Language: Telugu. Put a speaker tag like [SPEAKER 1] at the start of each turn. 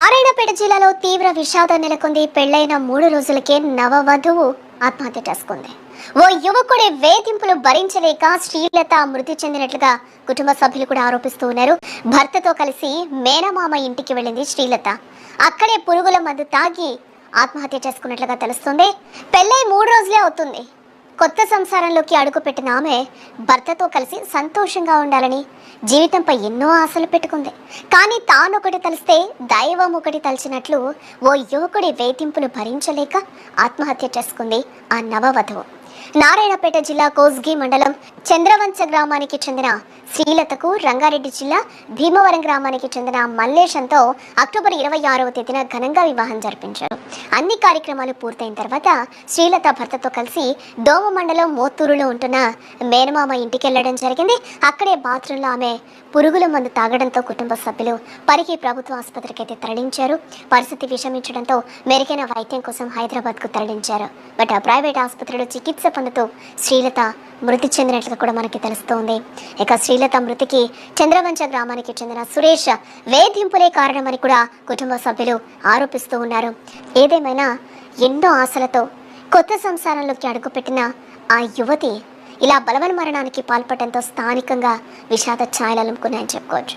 [SPEAKER 1] నారాయణపేట జిల్లాలో తీవ్ర విషాదం నెలకొంది. పెళ్లైన 3 రోజులకే నవవధువు ఆత్మహత్య చేసుకుంది. ఓ యువకుడి వేధింపులు భరించలేక శ్రీలత మృతి చెందినట్లుగా కుటుంబ సభ్యులు కూడా ఆరోపిస్తూ ఉన్నారు. భర్తతో కలిసి మేనమామ ఇంటికి వెళ్ళింది శ్రీలత. అక్కడే పురుగుల మందు తాగి ఆత్మహత్య చేసుకున్నట్లుగా తెలుస్తుంది. పెళ్లై 3 రోజులే అవుతుంది. కొత్త సంసారంలోకి అడుగుపెట్టిన ఆమె భర్తతో కలిసి సంతోషంగా ఉండాలని జీవితంపై ఎన్నో ఆశలు పెట్టుకుంది. కానీ తానొకటి తలిస్తే దైవం ఒకటి తలిచినట్లు ఓ యువకుడి వేధింపులు భరించలేక ఆత్మహత్య చేసుకుంది ఆ నవవధువు. నారాయణపేట జిల్లా కోస్గి మండలం చంద్రవంచ గ్రామానికి చెందిన శ్రీలతకు రంగారెడ్డి జిల్లా భీమవరం గ్రామానికి చెందిన మల్లేశంతో అక్టోబర్ 26వ తేదీన ఘనంగా వివాహం జరిపించారు. అన్ని కార్యక్రమాలు పూర్తయిన తర్వాత శ్రీలత భర్తతో కలిసి దోమ మండలం మోత్తూరులో ఉంటున్న మేనమామ ఇంటికి వెళ్లడం జరిగింది. అక్కడే బాత్రూంలో ఆమె పురుగుల మందు తాగడంతో కుటుంబ సభ్యులు పరిగి ప్రభుత్వ ఆసుపత్రికి అయితే తరలించారు. పరిస్థితి విషమించడంతో మెరుగైన వైద్యం కోసం హైదరాబాద్కు తరలించారు. బట్ ఆ ప్రైవేట్ ఆసుపత్రిలో చికిత్స పొందుతూ శ్రీలత మృతి చెందినట్లుగా కూడా మనకి తెలుస్తోంది. ఇక శ్రీలత మృతికి చంద్రవంచ గ్రామానికి చెందిన సురేష్ వేధింపులే కారణమని కూడా కుటుంబ సభ్యులు ఆరోపిస్తూ ఉన్నారు. ఏదేమైనా ఎన్నో ఆశలతో కొత్త సంసారంలోకి అడుగుపెట్టిన ఆ యువతి ఇలా బలవన్ మరణానికి పాల్పడటంతో స్థానికంగా విషాద ఛాయలు అలుముకున్నాయని చెప్పుకోవచ్చు.